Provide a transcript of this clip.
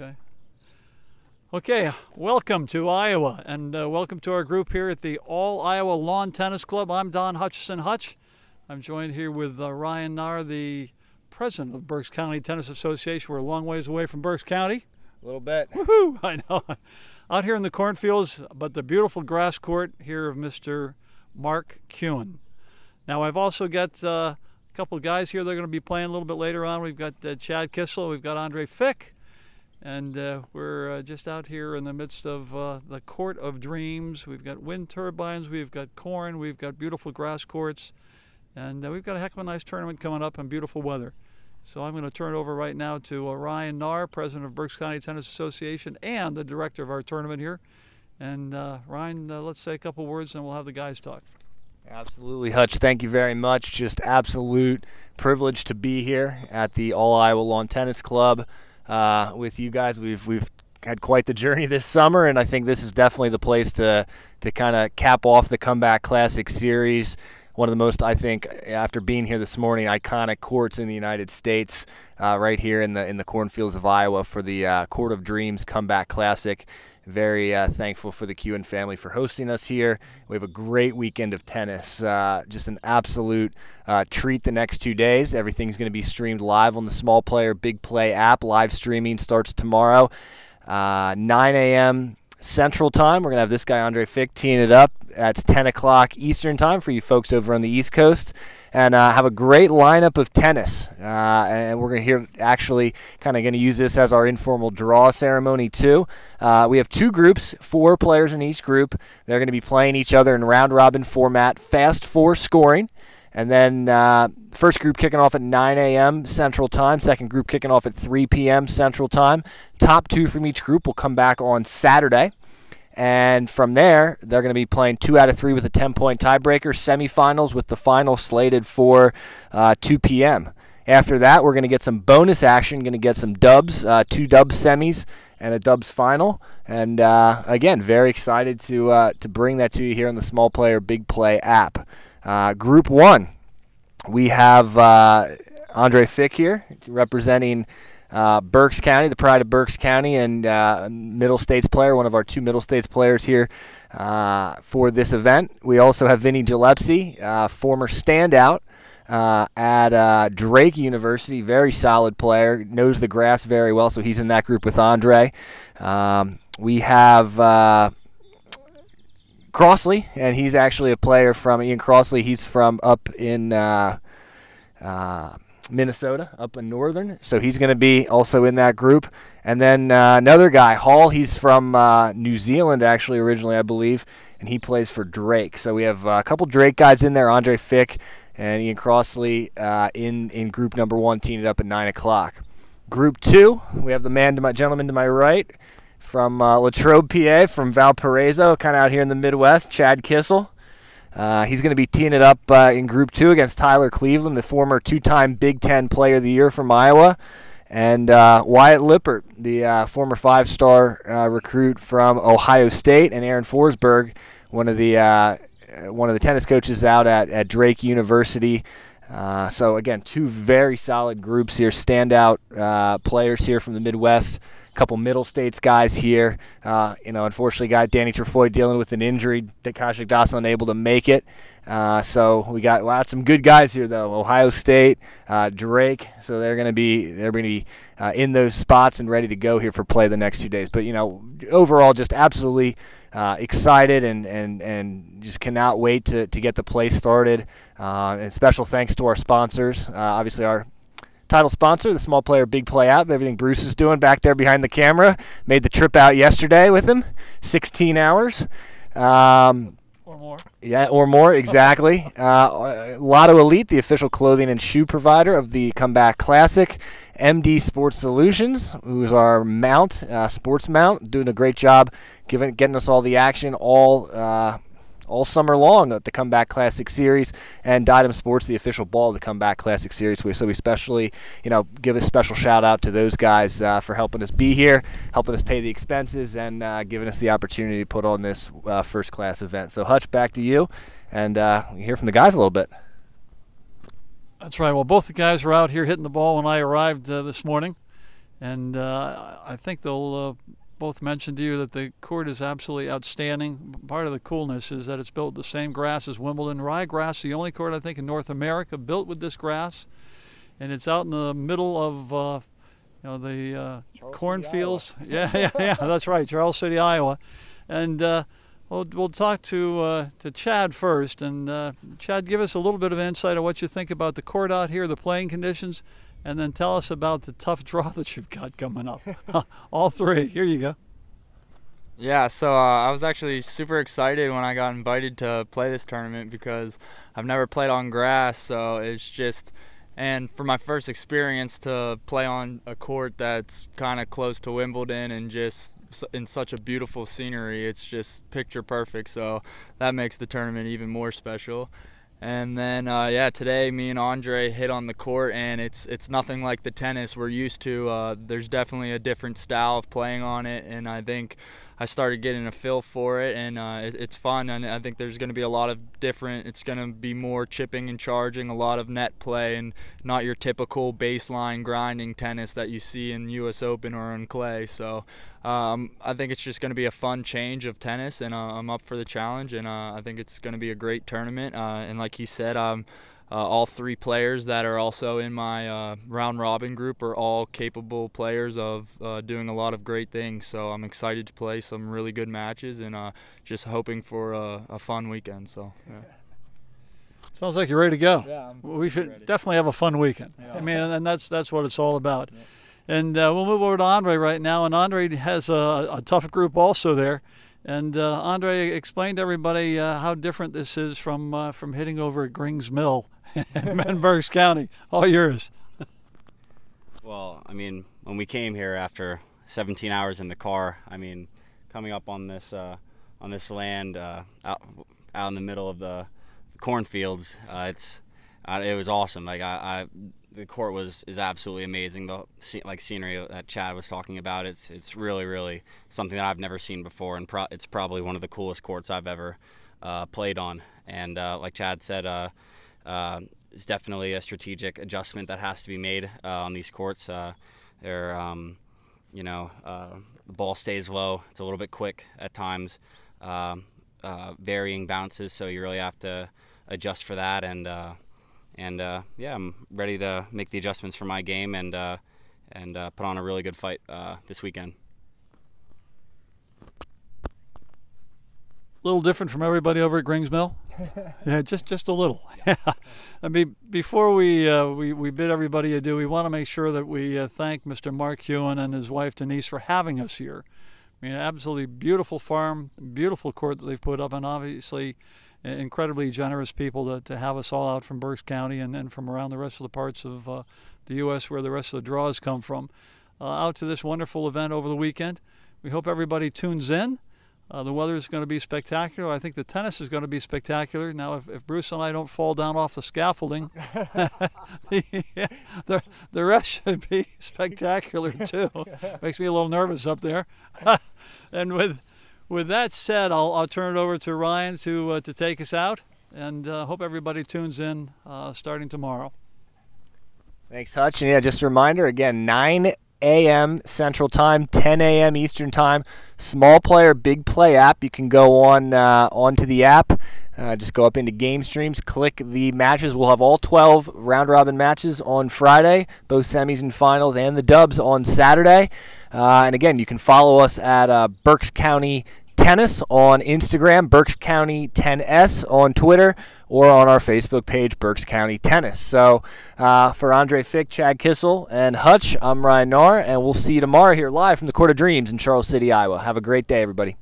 Okay. Okay, welcome to Iowa, and welcome to our group here at the All Iowa Lawn Tennis Club. I'm Don Hutchison Hutch. I'm joined here with Ryan Knarr, the president of Berks County Tennis Association. We're a long ways away from Berks County. A little bit. Woohoo! I know. Out here in the cornfields, but the beautiful grass court here of Mr. Mark Kuhn. Now, I've also got a couple of guys here that are going to be playing a little bit later on. We've got Chad Kissell, we've got Andre Fick, and we're just out here in the midst of the Court of Dreams. We've got wind turbines, we've got corn, we've got beautiful grass courts, and we've got a heck of a nice tournament coming up and beautiful weather. So I'm going to turn it over right now to Ryan Knarr, president of Berks County Tennis Association and the director of our tournament here. And Ryan, let's say a couple words and we'll have the guys talk. Absolutely, Hutch. Thank you very much. Just absolute privilege to be here at the All Iowa Lawn Tennis Club with you guys. We've had quite the journey this summer, and I think this is definitely the place to kind of cap off the Comeback Classic Series. One of the most, I think, after being here this morning, iconic courts in the United States, right here in the cornfields of Iowa for the Court of Dreams Comeback Classic. Very thankful for the Kuhn family for hosting us here. We have a great weekend of tennis, just an absolute treat the next 2 days. Everything's going to be streamed live on the Small Player Big Play app. Live streaming starts tomorrow, 9 a.m. Central Time. We're going to have this guy, Andre Fick, teeing it up. That's 10 o'clock Eastern Time for you folks over on the East Coast. And have a great lineup of tennis. And we're going to hear, actually, kind of going to use this as our informal draw ceremony, too. We have two groups, 4 players in each group. They're going to be playing each other in round-robin format, fast 4 scoring. And then first group kicking off at 9 a.m. Central Time. Second group kicking off at 3 p.m. Central Time. Top 2 from each group will come back on Saturday. And from there, they're going to be playing 2 out of 3 with a 10-point tiebreaker. Semifinals with the final slated for 2 p.m. After that, we're going to get some bonus action. Going to get some dubs, 2 dubs semis and a dubs final. And again, very excited to bring that to you here on the Small Player Big Play app. Group 1, we have Andre Fick here representing Berks County, the pride of Berks County, and Middle States player, one of our 2 Middle States players here for this event. We also have Vinny Gillespie, former standout at Drake University, very solid player, knows the grass very well, so he's in that group with Andre. We have Crossley, and he's actually a player from Ian Crossley. He's from up in Minnesota, up in northern, so he's going to be also in that group. And then another guy, Hall, he's from New Zealand actually originally, I believe, and he plays for Drake. So we have a couple Drake guys in there, Andre Fick and Ian Crossley in group number 1, teeing it up at 9 o'clock. Group 2, we have the gentleman to my right from Latrobe, PA, from Valparaiso, kind of out here in the Midwest, Chad Kissell. He's going to be teeing it up in Group 2 against Tyler Cleveland, the former 2-time Big Ten Player of the Year from Iowa, and Wyatt Lippert, the former 5-star recruit from Ohio State, and Aaron Forsberg, one of the tennis coaches out at Drake University. So again, 2 very solid groups here, standout players here from the Midwest. Couple Middle States guys here. Unfortunately, got Danny Trefoy dealing with an injury. Kashik Das unable to make it. So we got some good guys here, though. Ohio State, Drake. So they're going to be in those spots and ready to go here for play the next 2 days. But overall, just absolutely excited and just cannot wait to get the play started. And special thanks to our sponsors. Obviously, our title sponsor, the Small Player Big Play app. Everything Bruce is doing back there behind the camera. Made the trip out yesterday with him, 16 hours. Or more. Yeah, or more, exactly. Lotto Elite, the official clothing and shoe provider of the Comeback Classic. MD Sports Solutions, who's our mount, sports mount, doing a great job getting us all the action all summer long at the Comeback Classic Series, and Diadem Sports, the official ball of the Comeback Classic Series. So we especially, give a special shout out to those guys for helping us be here, helping us pay the expenses, and giving us the opportunity to put on this first-class event. So Hutch, back to you, and hear from the guys a little bit. That's right. Well, both the guys were out here hitting the ball when I arrived this morning, And I think they'll both mention to you that the court is absolutely outstanding. Part of the coolness is that it's built the same grass as Wimbledon. Ryegrass, the only court I think in North America built with this grass, and it's out in the middle of the cornfields. Yeah, that's right, Charles City, Iowa. And we'll talk to Chad first. And Chad, give us a little bit of insight on what you think about the court out here, the playing conditions, and then tell us about the tough draw that you've got coming up. All three. Here you go. Yeah, so I was actually super excited when I got invited to play this tournament because I've never played on grass, so it's just, and for my first experience to play on a court that's kind of close to Wimbledon and just in such a beautiful scenery, it's just picture perfect, so that makes the tournament even more special. And then, yeah, today me and Andre hit on the court, and it's nothing like the tennis we're used to. There's definitely a different style of playing on it, and I think I started getting a feel for it, and it's fun. And I think there's going to be a lot of different. It's going to be more chipping and charging, a lot of net play, and not your typical baseline grinding tennis that you see in U.S. Open or on clay. So I think it's just going to be a fun change of tennis, and I'm up for the challenge, and I think it's going to be a great tournament. And like he said, all three players that are also in my round robin group are all capable players of doing a lot of great things. So I'm excited to play some really good matches, and just hoping for a fun weekend. So. Yeah. Sounds like you're ready to go. Yeah, we should definitely have a fun weekend. Yeah. I mean, and that's what it's all about. Yeah. And we'll move over to Andre right now. And Andre has a tough group also there. And Andre, explain to everybody how different this is from hitting over at Grings Mill in Berks County. All yours. Well, I mean, when we came here after 17 hours in the car, I mean, coming up on this land out in the middle of the cornfields, it was awesome. Like the court is absolutely amazing. The scenery that Chad was talking about, it's really something that I've never seen before, and it's probably one of the coolest courts I've ever played on. And like Chad said, it's definitely a strategic adjustment that has to be made on these courts. The ball stays low. It's a little bit quick at times, varying bounces, so you really have to adjust for that. And yeah, I'm ready to make the adjustments for my game and put on a really good fight this weekend. A little different from everybody over at Grings Mill? Yeah, just a little. I mean, before we bid everybody adieu, we want to make sure that we thank Mr. Mark Hewen and his wife Denise for having us here. I mean, absolutely beautiful farm, beautiful court that they've put up, and obviously incredibly generous people to have us all out from Berks County and then from around the rest of the parts of the U.S. where the rest of the draws come from, out to this wonderful event over the weekend. We hope everybody tunes in. The weather is going to be spectacular. I think the tennis is going to be spectacular. Now, if Bruce and I don't fall down off the scaffolding, the rest should be spectacular too. Makes me a little nervous up there. And with that said, I'll turn it over to Ryan to take us out, and hope everybody tunes in starting tomorrow. Thanks, Hutch. And yeah, just a reminder again, 9 a.m. Central Time, 10 a.m. Eastern Time. Small player, big play app. You can go on onto the app. Just go up into game streams, click the matches. We'll have all 12 round-robin matches on Friday, both semis and finals, and the dubs on Saturday. And again, you can follow us at Berks County Tennis on Instagram, Berks County 10S on Twitter, or on our Facebook page, Berks County Tennis. So for Andre Fick, Chad Kissell, and Hutch, I'm Ryan Knarr, and we'll see you tomorrow here live from the Court of Dreams in Charles City, Iowa. Have a great day, everybody.